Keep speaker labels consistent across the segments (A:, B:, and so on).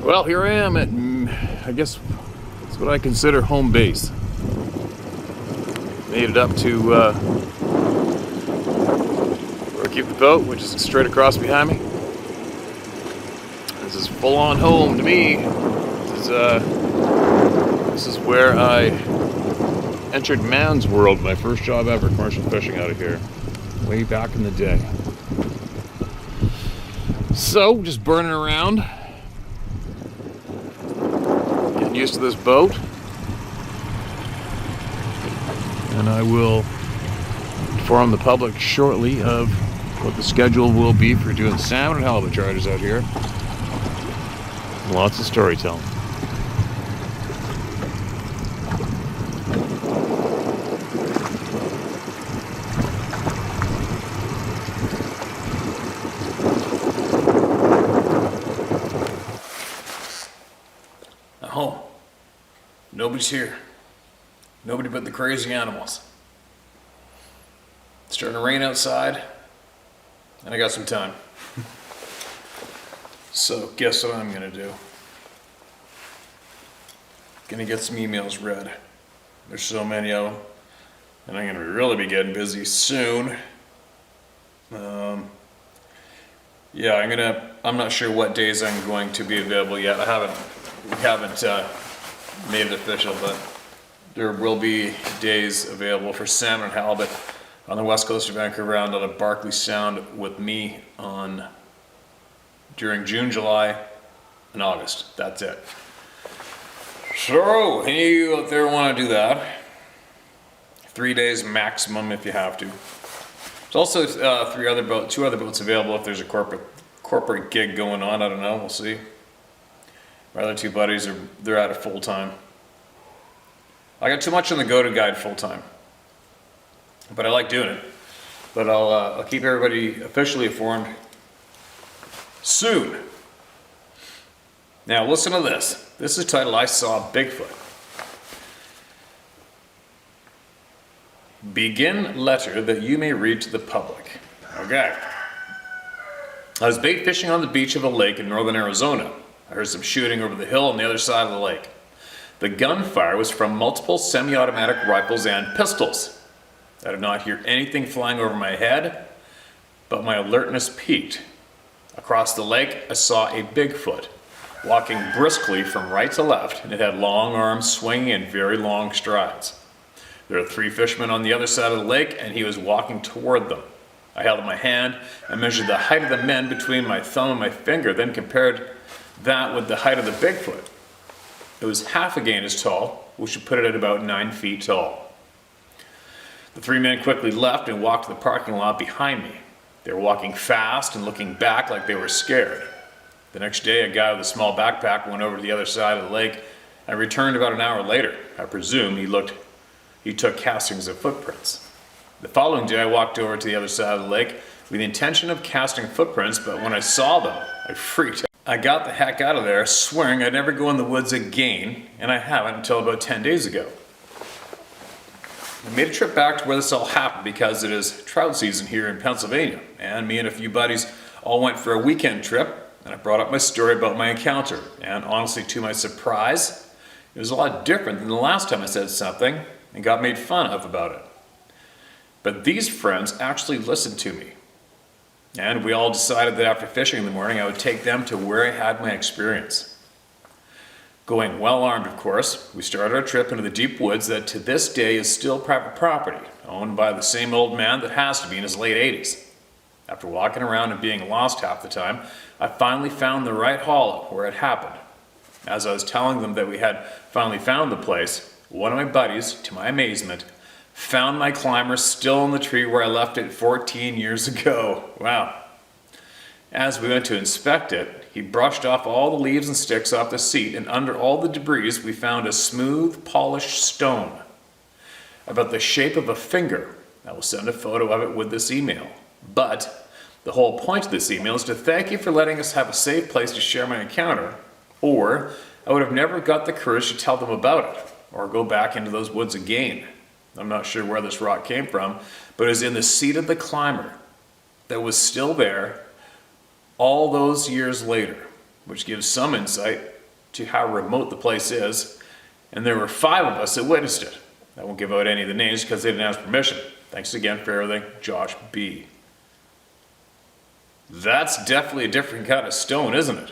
A: Well, here I am at, I guess, it's what I consider home base. Made it up to where I keep the boat, which is straight across behind me. This is full-on home to me. This is where I entered man's world, my first job ever, commercial fishing out of here, way back in the day. So, just burning around, getting used to this boat, and I will inform the public shortly of what the schedule will be for doing salmon and halibut charters out here. Lots of storytelling. I'm home. Nobody's here. Nobody but the crazy animals. It's starting to rain outside, and I got some time. So guess what I'm gonna do? Gonna get some emails read. There's so many of them, and I'm gonna really be getting busy soon. Yeah, I'm not sure what days I'm going to be available yet. We haven't made it official, but there will be days available for salmon and halibut on the west coast of Vancouver Island out of Barkley Sound with me during June, July, and August. That's it. So, any of you out there want to do that? 3 days maximum if you have to. There's also two other boats available if there's a corporate gig going on. I don't know. We'll see. My other two buddies they're at it full time. I got too much on the go to guide full time, but I like doing it. But I'll keep everybody officially informed soon. Now listen to this. This is titled "I Saw Bigfoot." Begin letter that you may read to the public. Okay. I was bait fishing on the beach of a lake in northern Arizona. I heard some shooting over the hill on the other side of the lake. The gunfire was from multiple semi-automatic rifles and pistols. I did not hear anything flying over my head, but my alertness peaked. Across the lake, I saw a Bigfoot walking briskly from right to left, and it had long arms swinging in very long strides. There were 3 fishermen on the other side of the lake, and he was walking toward them. I held up my hand and measured the height of the men between my thumb and my finger, then compared that with the height of the Bigfoot. It was half again as tall, which would put it at about 9 feet tall. The 3 men quickly left and walked to the parking lot behind me. They were walking fast and looking back like they were scared. The next day, a guy with a small backpack went over to the other side of the lake and returned about an hour later. I presume he took castings of footprints. The following day, I walked over to the other side of the lake with the intention of casting footprints, but when I saw them, I freaked out. I got the heck out of there, swearing I'd never go in the woods again, and I haven't until about 10 days ago. I made a trip back to where this all happened because it is trout season here in Pennsylvania, and me and a few buddies all went for a weekend trip, and I brought up my story about my encounter, and honestly, to my surprise, it was a lot different than the last time I said something and got made fun of about it. But these friends actually listened to me. And we all decided that after fishing in the morning, I would take them to where I had my experience. Going well armed, of course, we started our trip into the deep woods that to this day is still private property, owned by the same old man that has to be in his late 80s. After walking around and being lost half the time, I finally found the right hollow where it happened. As I was telling them that we had finally found the place, one of my buddies, to my amazement, found my climber still in the tree where I left it 14 years ago. Wow. As we went to inspect it, he brushed off all the leaves and sticks off the seat, and under all the debris we found a smooth, polished stone about the shape of a finger. I will send a photo of it with this email. But the whole point of this email is to thank you for letting us have a safe place to share my encounter, or I would have never got the courage to tell them about it, or go back into those woods again. I'm not sure where this rock came from, but it was in the seat of the climber that was still there all those years later, which gives some insight to how remote the place is, and there were 5 of us that witnessed it. I won't give out any of the names because they didn't ask permission. Thanks again for everything, Josh B. That's definitely a different kind of stone, isn't it?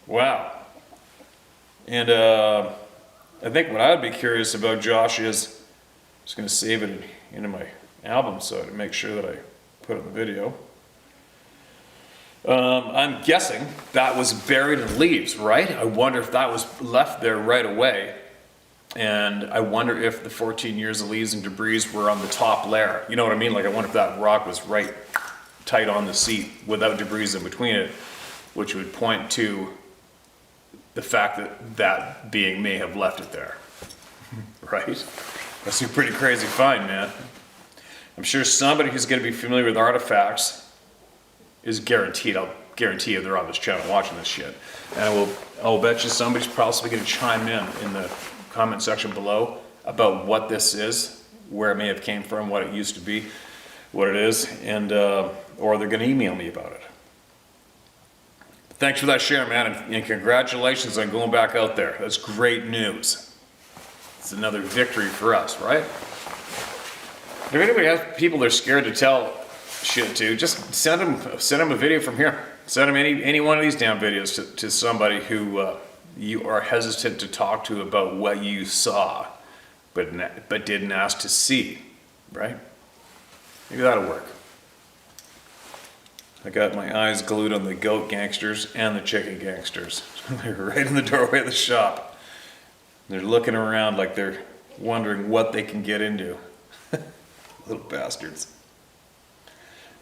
A: Wow. And I think what I would be curious about, Josh, is I'm just going to save it into my album so to make sure that I put it in the video. I'm guessing that was buried in leaves, right? I wonder if that was left there right away. And I wonder if the 14 years of leaves and debris were on the top layer. You know what I mean? Like, I wonder if that rock was right tight on the seat without debris in between it, which would point to the fact that that being may have left it there. Right? That's a pretty crazy find, man. I'm sure somebody who's going to be familiar with artifacts is guaranteed, I'll guarantee you they're on this channel watching this shit. And I'll bet you somebody's probably going to chime in the comment section below about what this is, where it may have came from, what it used to be, what it is, and or they're going to email me about it. Thanks for that share, man, and congratulations on going back out there. That's great news. It's another victory for us, right? If anybody has people they're scared to tell shit to, just send them a video from here. Send them any one of these damn videos to somebody who you are hesitant to talk to about what you saw, but didn't ask to see, right? Maybe that'll work. I got my eyes glued on the goat gangsters and the chicken gangsters. They're right in the doorway of the shop. They're looking around like they're wondering what they can get into. Little bastards.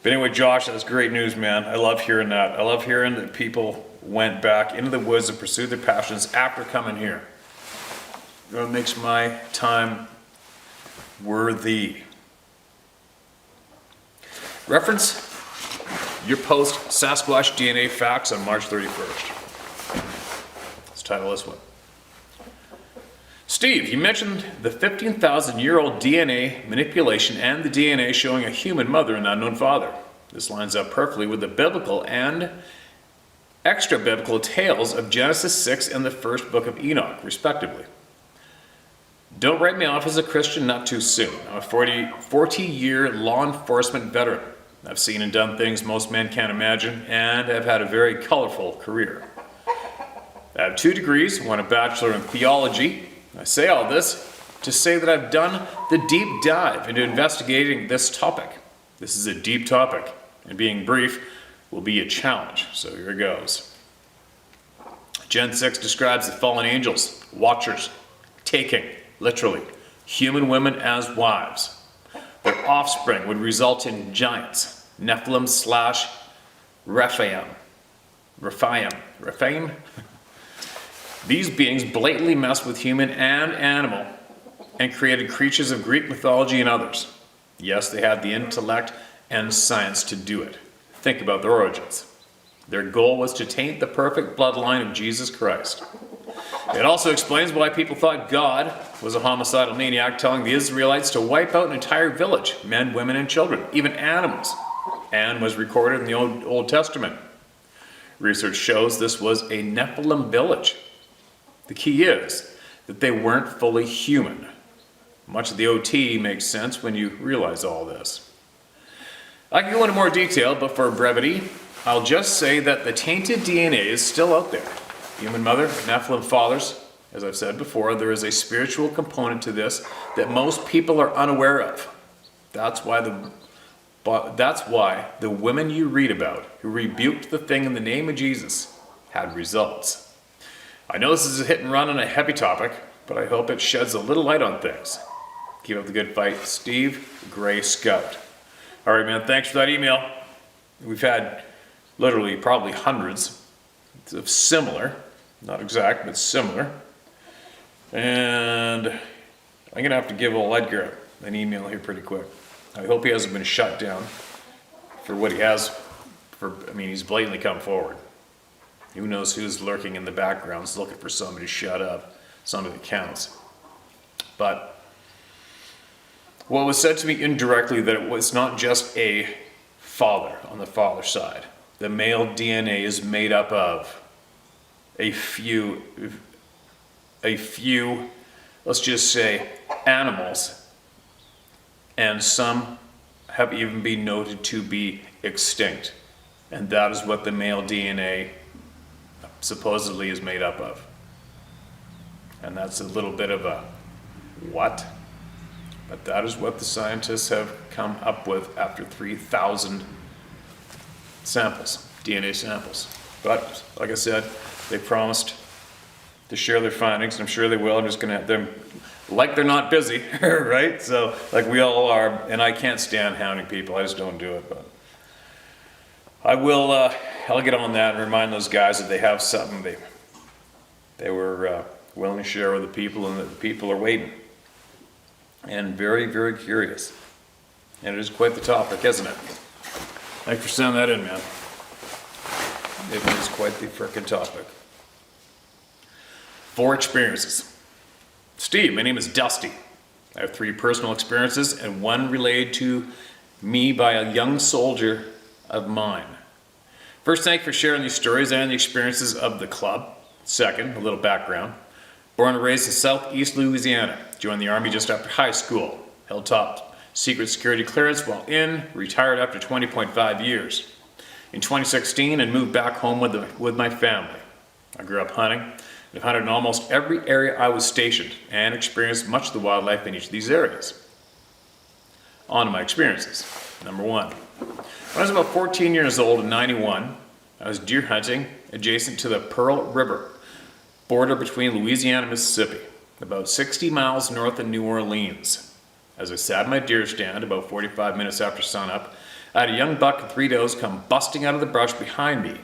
A: But anyway, Josh, that's great news, man. I love hearing that. I love hearing that people went back into the woods and pursued their passions after coming here. It makes my time worthy. Reference your post Sasquatch DNA facts on March 31st. Let's title this one. Steve, you mentioned the 15,000-year-old DNA manipulation and the DNA showing a human mother and unknown father. This lines up perfectly with the biblical and extra-biblical tales of Genesis 6 and the first book of Enoch, respectively. Don't write me off as a Christian not too soon. I'm a 40-year law enforcement veteran. I've seen and done things most men can't imagine, and have had a very colorful career. I have 2 degrees, one a bachelor in theology. I say all this to say that I've done the deep dive into investigating this topic. This is a deep topic, and being brief will be a challenge, so here goes. Gen 6 describes the fallen angels, watchers, taking, literally, human women as wives. Their offspring would result in giants, Nephilim / Rephaim. These beings blatantly messed with human and animal and created creatures of Greek mythology and others. Yes, they had the intellect and science to do it. Think about their origins. Their goal was to taint the perfect bloodline of Jesus Christ. It also explains why people thought God was a homicidal maniac telling the Israelites to wipe out an entire village, men, women, and children, even animals, and was recorded in the Old Testament. Research shows this was a Nephilim village. The key is that they weren't fully human. Much of the OT makes sense when you realize all this. I can go into more detail, but for brevity, I'll just say that the tainted DNA is still out there. Human mother, Nephilim fathers, as I've said before, there is a spiritual component to this that most people are unaware of. That's why the women you read about who rebuked the thing in the name of Jesus had results. I know this is a hit and run on a heavy topic, but I hope it sheds a little light on things. Keep up the good fight, Steve, Gray Scout. All right, man, thanks for that email. We've had literally probably hundreds of similar, not exact, but similar. And I'm going to have to give old Edgar an email here pretty quick. I hope he hasn't been shut down for what he has. He's blatantly come forward. Who knows who's lurking in the backgrounds looking for somebody to shut up, somebody that counts. But what was said to me indirectly, that it was not just a father on the father side. The male DNA is made up of a few, let's just say, animals, and some have even been noted to be extinct. And that is what the male DNA supposedly is made up of. And that's a little bit of a what? But that is what the scientists have come up with after 3,000 samples, DNA samples. But like I said, they promised to share their findings, and I'm sure they will. I'm just going to have them, like they're not busy, right? So, like we all are, and I can't stand hounding people. I just don't do it. But I will. I'll get on that and remind those guys that they have something they were willing to share with the people, and that the people are waiting and very, very curious. And it is quite the topic, isn't it? Thanks for sending that in, man. It is quite the frickin' topic. 4 experiences. Steve, my name is Dusty. I have 3 personal experiences and 1 relayed to me by a young soldier of mine. First, thank you for sharing these stories and the experiences of the club. Second, a little background. Born and raised in southeast Louisiana. Joined the Army just after high school. Held top secret security clearance while in. Retired after 20.5 years. In 2016, I moved back home with my family. I grew up hunting. I've hunted in almost every area I was stationed and experienced much of the wildlife in each of these areas. On to my experiences. Number 1. When I was about 14 years old in 91, I was deer hunting adjacent to the Pearl River, border between Louisiana and Mississippi, about 60 miles north of New Orleans. As I sat in my deer stand about 45 minutes after sunup, I had a young buck and 3 does come busting out of the brush behind me.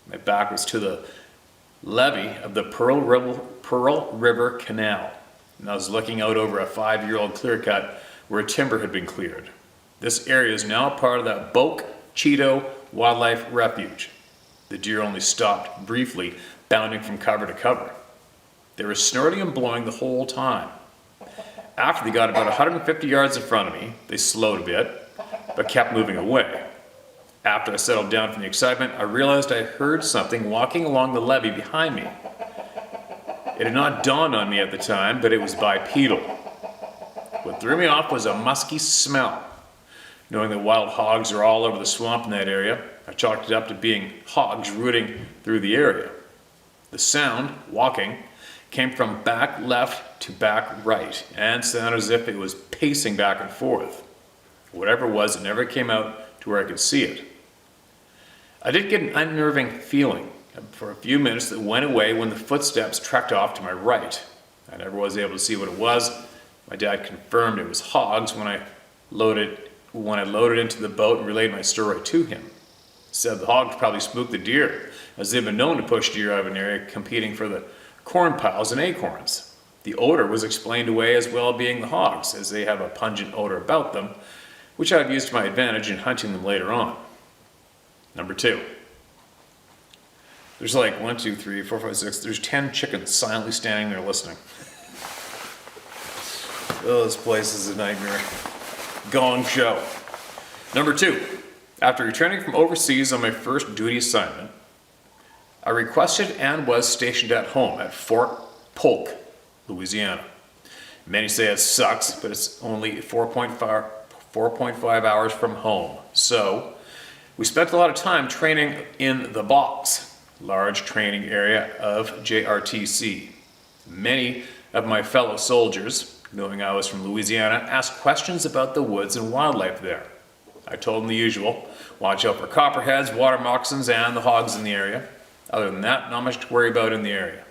A: My back was to the levee of the Pearl River Canal, and I was looking out over a 5-year-old clear cut where timber had been cleared. This area is now part of the Book Wildlife Refuge. The deer only stopped briefly, bounding from cover to cover. They were snorting and blowing the whole time. After they got about 150 yards in front of me, they slowed a bit, but kept moving away. After I settled down from the excitement, I realized I heard something walking along the levee behind me. It had not dawned on me at the time, but it was bipedal. What threw me off was a musky smell. Knowing that wild hogs are all over the swamp in that area, I chalked it up to being hogs rooting through the area. The sound, walking, came from back left to back right, and sounded as if it was pacing back and forth. Whatever it was, it never came out to where I could see it. I did get an unnerving feeling for a few minutes that went away when the footsteps trekked off to my right. I never was able to see what it was. My dad confirmed it was hogs when I loaded into the boat and relayed my story to him. He said the hogs probably spooked the deer, as they've been known to push deer out of an area competing for the corn piles and acorns. The odor was explained away as well being the hogs, as they have a pungent odor about them, which I've used to my advantage in hunting them later on. Number 2. There's like 1, 2, 3, 4, 5, 6. There's 10 chickens silently standing there listening. Oh, this place is a nightmare. Gong show. Number 2. After returning from overseas on my first duty assignment, I requested and was stationed at home at Fort Polk, Louisiana. Many say it sucks, but it's only 4.5 hours from home. So, we spent a lot of time training in the box, large training area of JRTC. Many of my fellow soldiers, knowing I was from Louisiana, asked questions about the woods and wildlife there. I told them the usual: watch out for copperheads, water moccasins, and the hogs in the area. Other than that, not much to worry about in the area.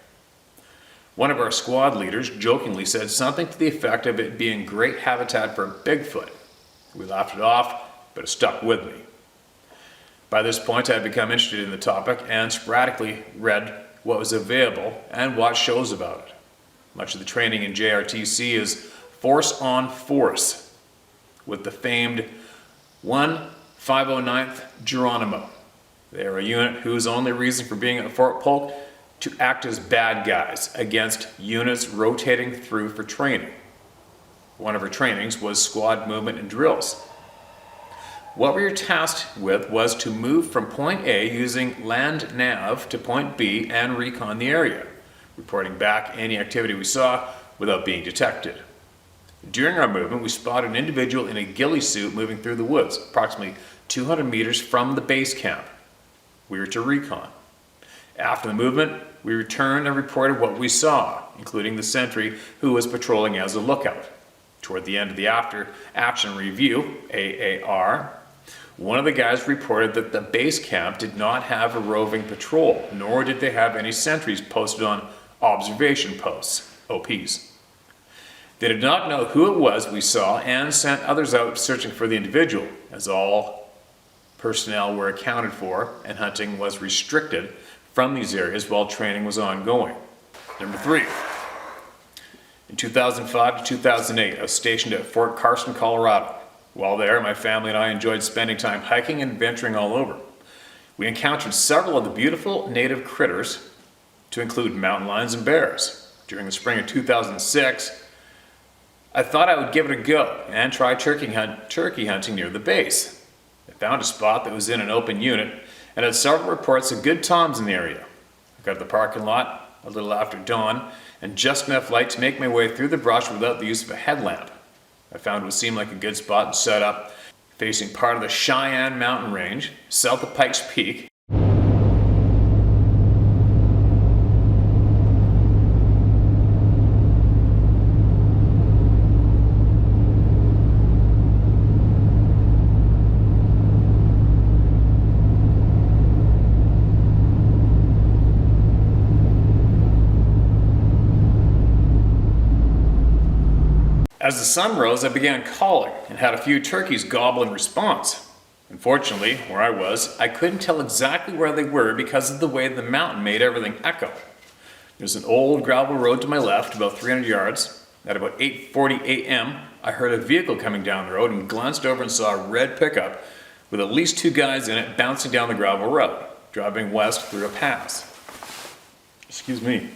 A: One of our squad leaders jokingly said something to the effect of it being great habitat for Bigfoot. We laughed it off, but it stuck with me. By this point, I had become interested in the topic and sporadically read what was available and watched shows about it. Much of the training in JRTC is force on force, with the famed 1/509th Geronimo. They are a unit whose only reason for being at Fort Polk to act as bad guys against units rotating through for training. One of our trainings was squad movement and drills. What we were tasked with was to move from point A using land nav to point B and recon the area, reporting back any activity we saw without being detected. During our movement, we spotted an individual in a ghillie suit moving through the woods, approximately 200 meters from the base camp. We were to recon. After the movement, we returned and reported what we saw, including the sentry who was patrolling as a lookout. Toward the end of the after action review, AAR, one of the guys reported that the base camp did not have a roving patrol, nor did they have any sentries posted on observation posts, OPs. They did not know who it was we saw and sent others out searching for the individual, as all personnel were accounted for and hunting was restricted from these areas while training was ongoing. Number 3. In 2005 to 2008, I was stationed at Fort Carson, Colorado. While there, my family and I enjoyed spending time hiking and adventuring all over. We encountered several of the beautiful native critters, to include mountain lions and bears. During the spring of 2006, I thought I would give it a go and try turkey hunting near the base. I found a spot that was in an open unit and had several reports of good toms in the area. I got to the parking lot a little after dawn and just enough light to make my way through the brush without the use of a headlamp. I found what seemed like a good spot to set up, facing part of the Cheyenne mountain range, south of Pikes Peak. As the sun rose, I began calling and had a few turkeys gobble in response. Unfortunately, where I was, I couldn't tell exactly where they were because of the way the mountain made everything echo. There's an old gravel road to my left, about 300 yards. At about 8:40 a.m., I heard a vehicle coming down the road and glanced over and saw a red pickup with at least 2 guys in it bouncing down the gravel road, driving west through a pass. Excuse me.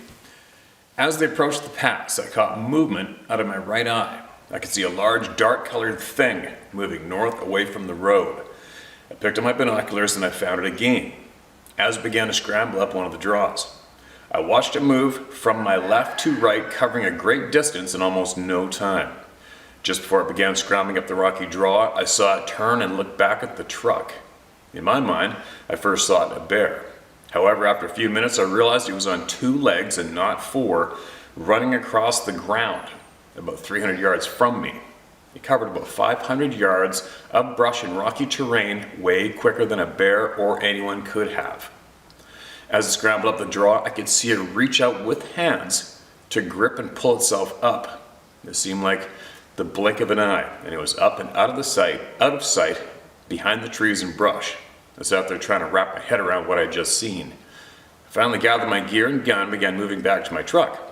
A: As they approached the pass, I caught movement out of my right eye. I could see a large, dark-colored thing moving north away from the road. I picked up my binoculars and I found it again, as it began to scramble up one of the draws. I watched it move from my left to right, covering a great distance in almost no time. Just before it began scrambling up the rocky draw, I saw it turn and look back at the truck. In my mind, I first thought a bear. However, after a few minutes, I realized it was on 2 legs and not 4, running across the ground about 300 yards from me. It covered about 500 yards of brush and rocky terrain way quicker than a bear or anyone could have. As it scrambled up the draw, I could see it reach out with hands to grip and pull itself up. It seemed like the blink of an eye, and it was up and out of sight, behind the trees and brush. I was out there trying to wrap my head around what I'd just seen. I finally gathered my gear and gun and began moving back to my truck.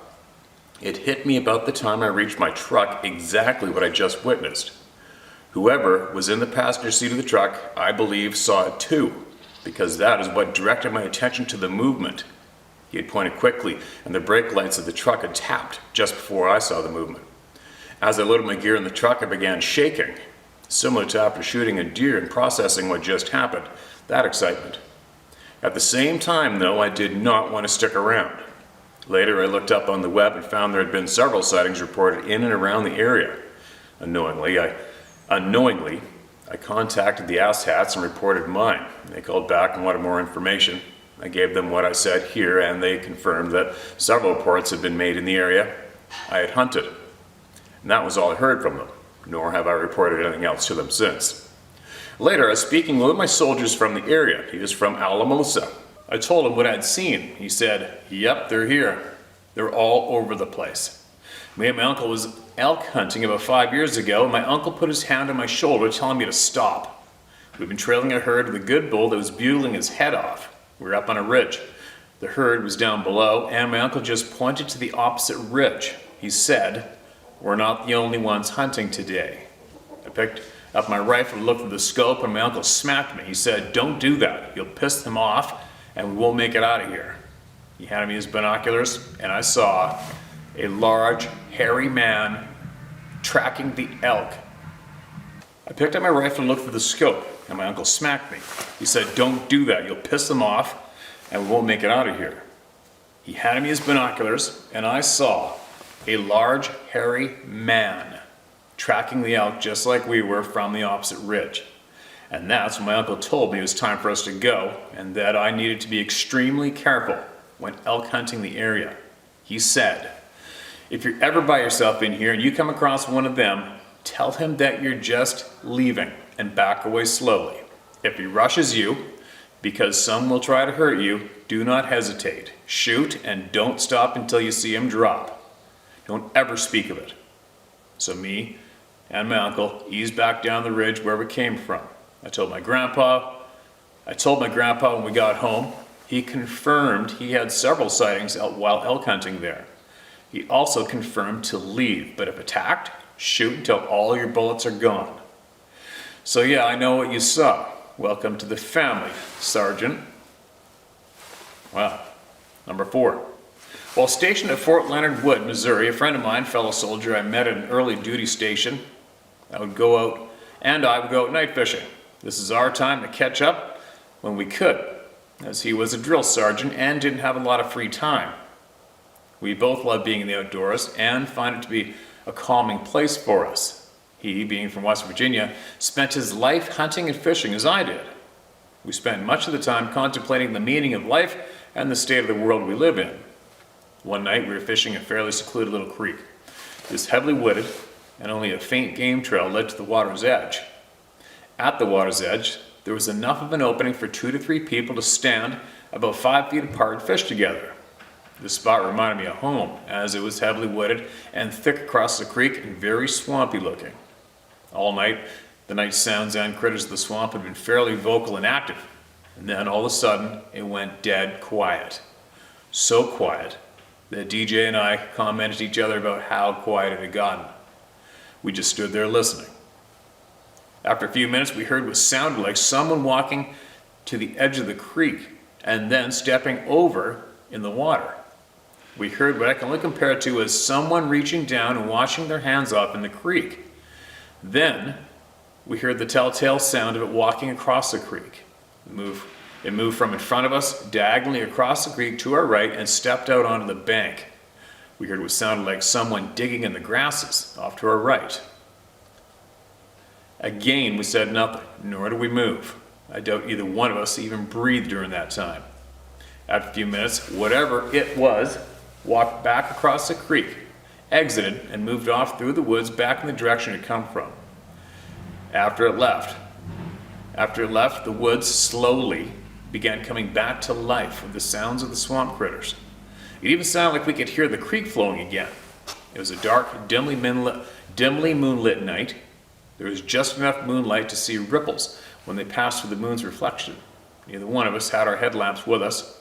A: It hit me about the time I reached my truck exactly what I just witnessed. Whoever was in the passenger seat of the truck, I believe, saw it too, because that is what directed my attention to the movement. He had pointed quickly, and the brake lights of the truck had tapped just before I saw the movement. As I loaded my gear in the truck, I began shaking, similar to after shooting a deer and processing what just happened, that excitement. At the same time, though, I did not want to stick around. Later, I looked up on the web and found there had been several sightings reported in and around the area. Unknowingly, I contacted the asshats and reported mine. They called back and wanted more information. I gave them what I said here, and they confirmed that several reports had been made in the area I had hunted. And that was all I heard from them, nor have I reported anything else to them since. Later, I was speaking with my soldiers from the area. He was from Alamosa. I told him what I'd seen. He said, "Yep, they're here. They're all over the place." Me and my uncle was elk hunting about 5 years ago, and my uncle put his hand on my shoulder telling me to stop. We'd been trailing a herd with a good bull that was bugling his head off. We were up on a ridge. The herd was down below, and my uncle just pointed to the opposite ridge. He said, "We're not the only ones hunting today." I picked up my rifle and looked at the scope, and my uncle smacked me. He said, "Don't do that. You'll piss them off, and we won't make it out of here." He handed me his binoculars, and I saw a large, hairy man tracking the elk. I picked up my rifle and looked through the scope, and my uncle smacked me. He said, "Don't do that, you'll piss them off and we won't make it out of here." He handed me his binoculars and I saw a large, hairy man tracking the elk just like we were from the opposite ridge. And that's when my uncle told me it was time for us to go and that I needed to be extremely careful when elk hunting the area. He said, "If you're ever by yourself in here and you come across one of them, tell him that you're just leaving and back away slowly. If he rushes you, because some will try to hurt you, do not hesitate. Shoot and don't stop until you see him drop. Don't ever speak of it." So me and my uncle eased back down the ridge where we came from. I told my grandpa when we got home. He confirmed he had several sightings while elk hunting there. He also confirmed to leave, but if attacked, shoot until all your bullets are gone. So yeah, I know what you saw. Welcome to the family, Sergeant. Wow. Number 4. While stationed at Fort Leonard Wood, Missouri, a friend of mine, fellow soldier I met at an early duty station, I would go out night fishing. This is our time to catch up when we could, as he was a drill sergeant and didn't have a lot of free time. We both love being in the outdoors and find it to be a calming place for us. He, being from West Virginia, spent his life hunting and fishing as I did. We spent much of the time contemplating the meaning of life and the state of the world we live in. One night we were fishing a fairly secluded little creek. It was heavily wooded and only a faint game trail led to the water's edge. At the water's edge, there was enough of an opening for 2 to 3 people to stand about 5 feet apart and fish together. The spot reminded me of home, as it was heavily wooded and thick across the creek and very swampy looking. All night, the night sounds and critters of the swamp had been fairly vocal and active, and then all of a sudden, it went dead quiet. So quiet that DJ and I commented to each other about how quiet it had gotten. We just stood there listening. After a few minutes, we heard what sounded like someone walking to the edge of the creek and then stepping over in the water. We heard what I can only compare it to as someone reaching down and washing their hands off in the creek. Then we heard the telltale sound of it walking across the creek. It moved from in front of us, diagonally across the creek to our right, and stepped out onto the bank. We heard what sounded like someone digging in the grasses off to our right. Again, we said nothing, nor did we move. I doubt either one of us even breathed during that time. After a few minutes, whatever it was walked back across the creek, exited, and moved off through the woods back in the direction it had come from. After it left, the woods slowly began coming back to life with the sounds of the swamp critters. It even sounded like we could hear the creek flowing again. It was a dark, dimly moonlit night. There was just enough moonlight to see ripples when they passed through the moon's reflection. Neither one of us had our headlamps with us.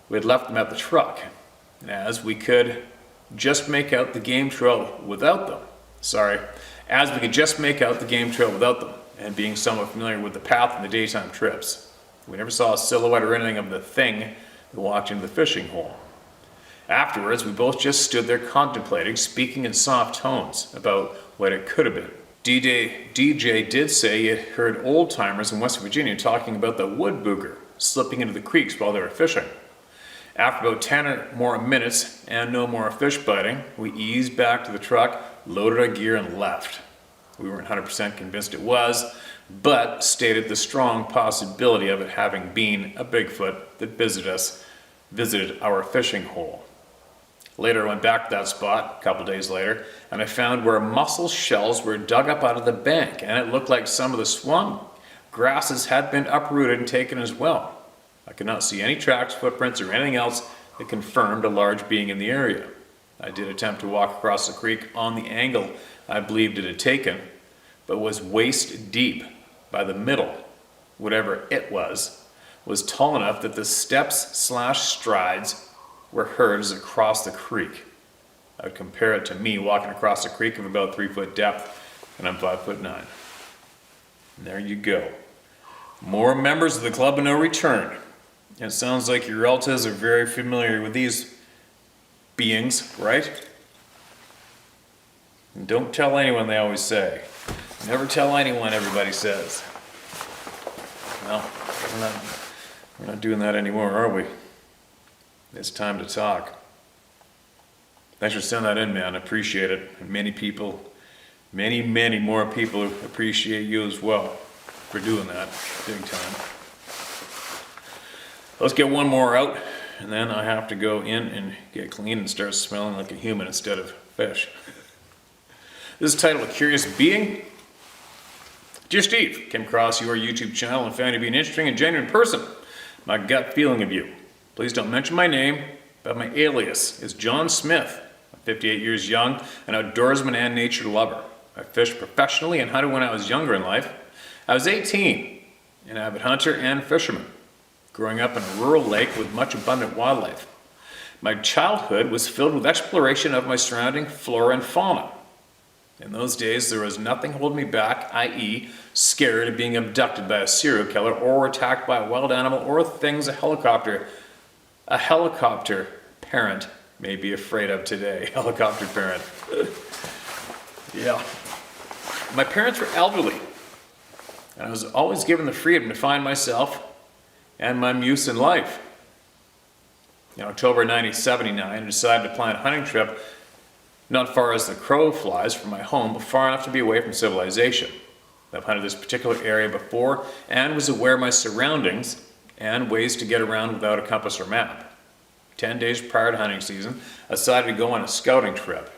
A: We had left them at the truck, and as we could just make out the game trail without them, and being somewhat familiar with the path in the daytime trips, we never saw a silhouette or anything of the thing that walked into the fishing hole. Afterwards, we both just stood there contemplating, speaking in soft tones about what it could have been. DJ did say he had heard old-timers in West Virginia talking about the wood booger slipping into the creeks while they were fishing. After about 10 or more minutes and no more fish biting, we eased back to the truck, loaded our gear, and left. We weren't 100% convinced it was, but stated the strong possibility of it having been a Bigfoot that visited our fishing hole. Later, I went back to that spot a couple days later, and I found where mussel shells were dug up out of the bank, and it looked like some of the swamp grasses had been uprooted and taken as well. I could not see any tracks, footprints, or anything else that confirmed a large being in the area. I did attempt to walk across the creek on the angle I believed it had taken, but was waist deep by the middle. Whatever it was tall enough that the steps/strides were heard as it crossed the creek. I would compare it to me walking across the creek of about 3 foot depth, and I'm 5'9". And there you go. More members of the Club of No Return. It sounds like your relatives are very familiar with these beings, right? And don't tell anyone, they always say. Never tell anyone, everybody says. Well, we're not doing that anymore, are we? It's time to talk. Thanks for sending that in, man. I appreciate it. And many people, many more people appreciate you as well for doing that big time. Let's get one more out, and then I have to go in and get clean and start smelling like a human instead of fish. This is titled A Curious Being. Dear Steve, came across your YouTube channel and found you to be an interesting and genuine person. My gut feeling of you. Please don't mention my name, but my alias is John Smith. I'm 58 years young, an outdoorsman and nature lover. I fished professionally and hunted when I was younger in life. I was 18, an avid hunter and fisherman, growing up in a rural lake with much abundant wildlife. My childhood was filled with exploration of my surrounding flora and fauna. In those days, there was nothing holding me back, i.e. scared of being abducted by a serial killer or attacked by a wild animal or things a helicopter parent may be afraid of today. Helicopter parent. Yeah. My parents were elderly, and I was always given the freedom to find myself and my muse in life. In October 1979, I decided to plan a hunting trip not far as the crow flies from my home, but far enough to be away from civilization. I've hunted this particular area before and was aware of my surroundings and ways to get around without a compass or map. 10 days prior to hunting season, I decided to go on a scouting trip.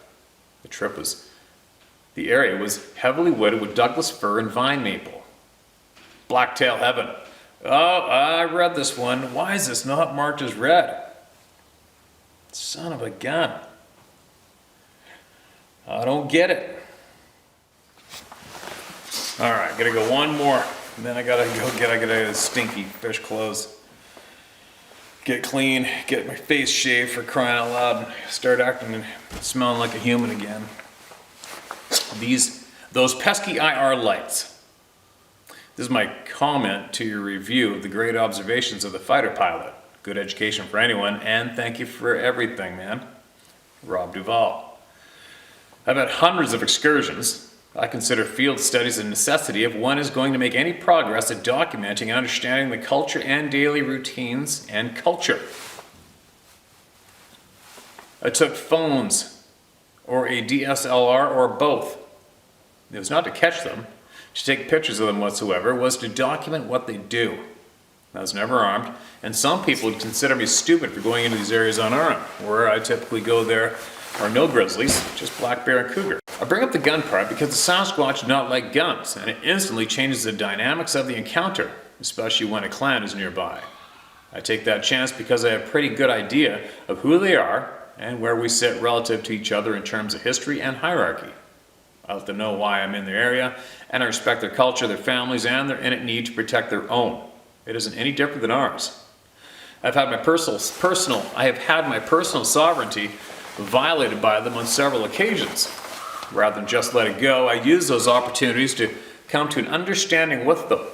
A: The area was heavily wooded with Douglas fir and vine maple. Blacktail heaven. Oh, I read this one. Why is this not marked as red? Son of a gun. I don't get it. All right, gotta go one more. And then I gotta get stinky fish clothes. Get clean, get my face shaved for crying out loud, and start acting and smelling like a human again. Those pesky IR lights. This is my comment to your review of the great observations of the fighter pilot. Good education for anyone, and thank you for everything, man. Rob Duvall. I've had hundreds of excursions. I consider field studies a necessity if one is going to make any progress at documenting and understanding the culture and daily routines and culture. I took phones or a DSLR or both. It was not to catch them, to take pictures of them whatsoever. It was to document what they do. I was never armed, and some people would consider me stupid for going into these areas unarmed. Where I typically go, there are no grizzlies, just black bear and cougar. I bring up the gun part because the Sasquatch do not like guns, and it instantly changes the dynamics of the encounter, especially when a clan is nearby. I take that chance because I have a pretty good idea of who they are and where we sit relative to each other in terms of history and hierarchy. I let them know why I'm in their area, and I respect their culture, their families, and their innate need to protect their own. It isn't any different than ours. I have had my personal sovereignty violated by them on several occasions. Rather than just let it go, I use those opportunities to come to an understanding with them,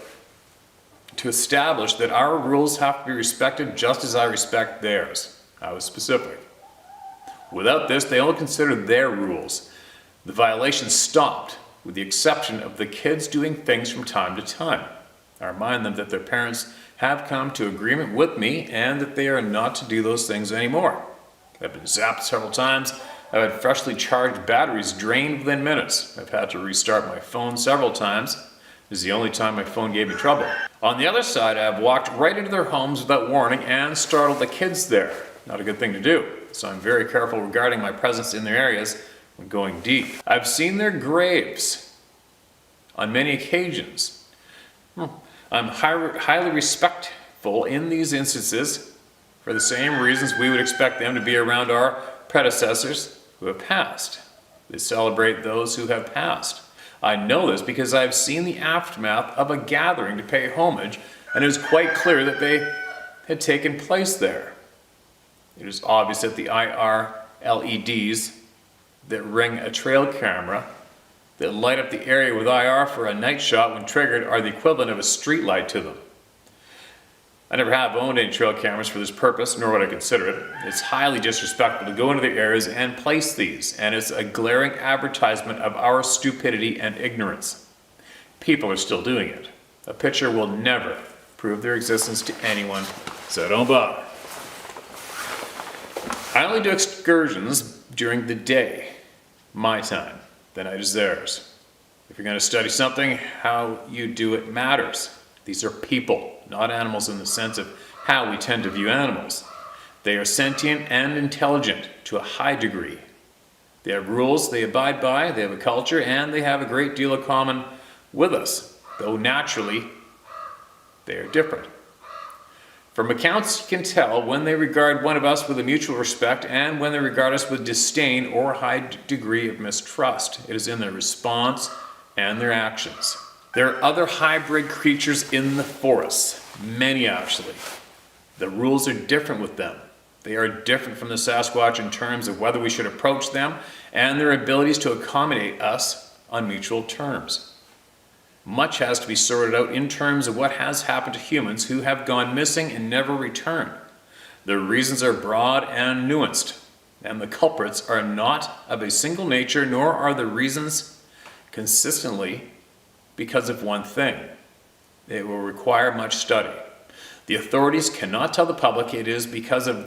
A: to establish that our rules have to be respected just as I respect theirs. I was specific. Without this, they only considered their rules. The violations stopped, with the exception of the kids doing things from time to time. I remind them that their parents have come to agreement with me and that they are not to do those things anymore. I've been zapped several times. I've had freshly charged batteries drained within minutes. I've had to restart my phone several times. This is the only time my phone gave me trouble. On the other side, I have walked right into their homes without warning and startled the kids there. Not a good thing to do, so I'm very careful regarding my presence in their areas when going deep. I've seen their graves on many occasions. I'm highly respectful in these instances for the same reasons we would expect them to be around our predecessors who have passed. They celebrate those who have passed. I know this because I've seen the aftermath of a gathering to pay homage, and it was quite clear that they had taken place there. It is obvious that the IR LEDs that ring a trail camera that light up the area with IR for a night shot when triggered are the equivalent of a street light to them. I never have owned any trail cameras for this purpose, nor would I consider it. It's highly disrespectful to go into the areas and place these, and it's a glaring advertisement of our stupidity and ignorance. People are still doing it. A picture will never prove their existence to anyone, so don't bother. I only do excursions during the day, my time. The night is theirs. If you're going to study something, how you do it matters. These are people, not animals in the sense of how we tend to view animals. They are sentient and intelligent to a high degree. They have rules they abide by, they have a culture, and they have a great deal in common with us, though naturally they are different. From accounts you can tell when they regard one of us with a mutual respect and when they regard us with disdain or a high degree of mistrust. It is in their response and their actions. There are other hybrid creatures in the forests, many actually. The rules are different with them. They are different from the Sasquatch in terms of whether we should approach them and their abilities to accommodate us on mutual terms. Much has to be sorted out in terms of what has happened to humans who have gone missing and never returned. The reasons are broad and nuanced, and the culprits are not of a single nature, nor are the reasons consistently because of one thing. It will require much study. The authorities cannot tell the public it is because of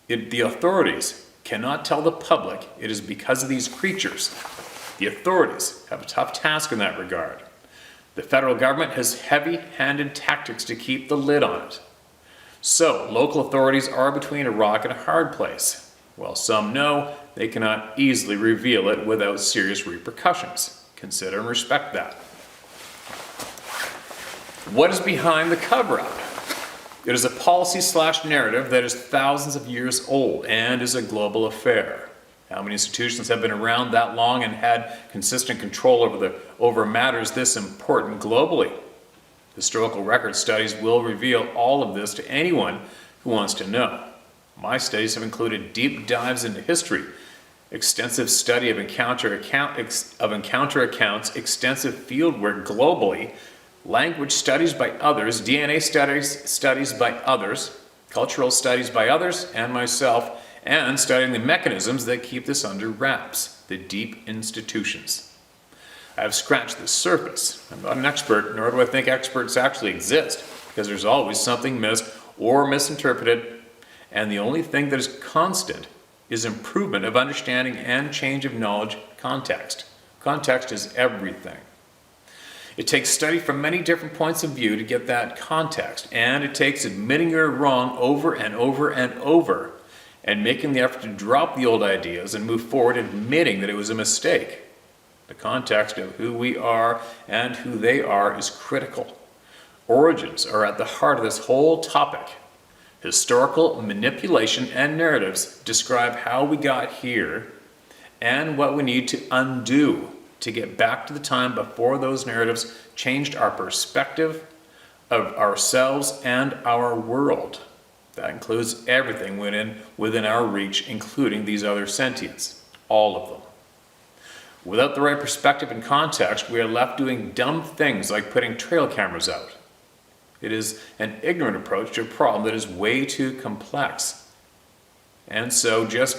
A: the authorities cannot tell the public it is because of these creatures. The authorities have a tough task in that regard. The federal government has heavy-handed tactics to keep the lid on it. So, local authorities are between a rock and a hard place. While some know, they cannot easily reveal it without serious repercussions. Consider and respect that. What is behind the cover-up? It is a policy/narrative that is thousands of years old and is a global affair. How many institutions have been around that long and had consistent control over matters this important globally? Historical record studies will reveal all of this to anyone who wants to know. My studies have included deep dives into history, extensive study of encounter accounts, extensive fieldwork globally, language studies by others, DNA studies by others, cultural studies by others, and myself, and studying the mechanisms that keep this under wraps, the deep institutions. I have scratched the surface. I'm not an expert, nor do I think experts actually exist, because there's always something missed or misinterpreted, and the only thing that is constant is improvement of understanding and change of knowledge context. Context is everything. It takes study from many different points of view to get that context, and it takes admitting you're wrong over and over and over, and making the effort to drop the old ideas and move forward admitting that it was a mistake. The context of who we are and who they are is critical. Origins are at the heart of this whole topic. Historical manipulation and narratives describe how we got here and what we need to undo to get back to the time before those narratives changed our perspective of ourselves and our world. That includes everything within our reach, including these other sentients, all of them. Without the right perspective and context, we are left doing dumb things like putting trail cameras out. It is an ignorant approach to a problem that is way too complex. And so just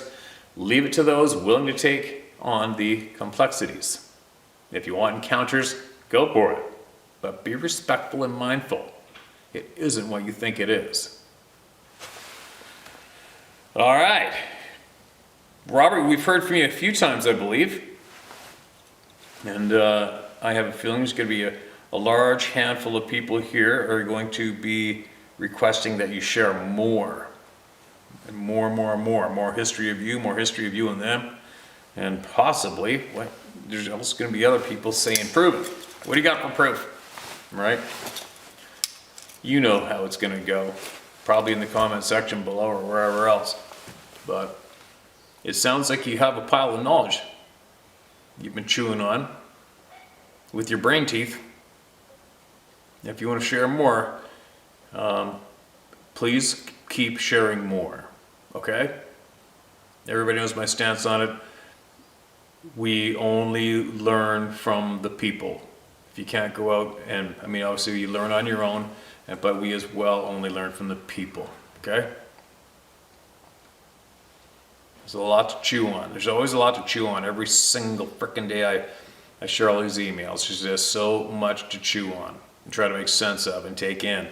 A: leave it to those willing to take on the complexities. If you want encounters, go for it. But be respectful and mindful. It isn't what you think it is. All right. Robert, we've heard from you a few times, I believe. And I have a feeling there's going to be a large handful of people here are going to be requesting that you share more. And more history of you and them. And possibly, there's also going to be other people saying, prove it. What do you got for proof? Right? You know how it's going to go. Probably in the comment section below or wherever else. But it sounds like you have a pile of knowledge you've been chewing on with your brain teeth. If you want to share more, please keep sharing more, okay? Everybody knows my stance on it. We only learn from the people. If you can't go out and, obviously you learn on your own, but we as well only learn from the people, okay? There's a lot to chew on. There's always a lot to chew on. Every single frickin' day I share all these emails. There's just so much to chew on. and try to make sense of and take in.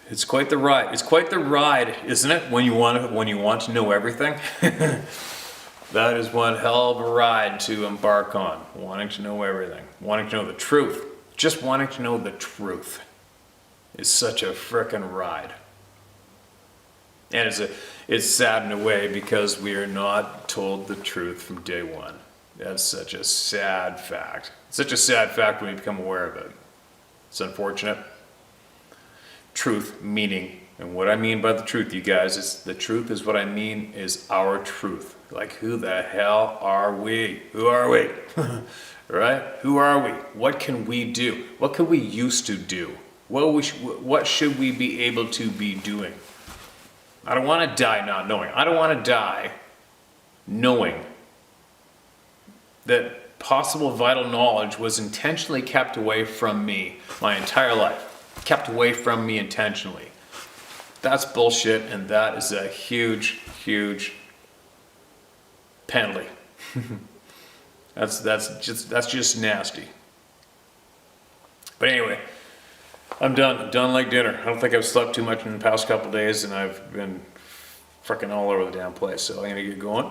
A: It's quite the ride. It's quite the ride, isn't it? When you want to know everything. That is one hell of a ride to embark on. Wanting to know everything. Wanting to know the truth. Just wanting to know the truth is such a frickin' ride. And it's sad in a way because we are not told the truth from day one. That's such a sad fact. It's such a sad fact when you become aware of it. It's unfortunate. Truth, meaning, and what I mean by the truth, you guys, is the truth is what I mean is our truth. Like, who the hell are we? Who are we? Right? Who are we? What can we do? What can we used to do? What should we be able to be doing? I don't want to die not knowing. I don't want to die knowing that possible vital knowledge was intentionally kept away from me my entire life. Kept away from me intentionally. That's bullshit, and that is a huge, huge penalty. That's just nasty. But anyway, I'm done. I'm done like dinner. I don't think I've slept too much in the past couple days, and I've been freaking all over the damn place. So I'm gonna get going.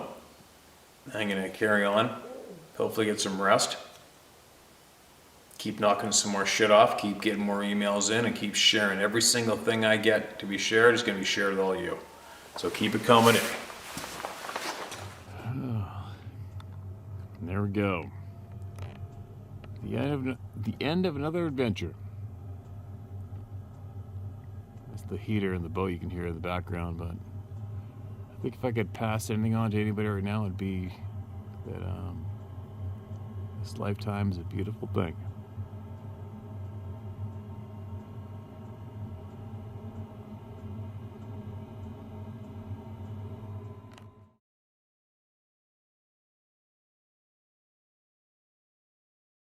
A: I'm gonna carry on. Hopefully get some rest. Keep knocking some more shit off. Keep getting more emails in, and keep sharing. Every single thing I get to be shared is gonna be shared with all of you. So keep it coming in. There we go. The end of another adventure. That's the heater in the boat you can hear in the background, but I think if I could pass anything on to anybody right now, it'd be that this lifetime is a beautiful thing.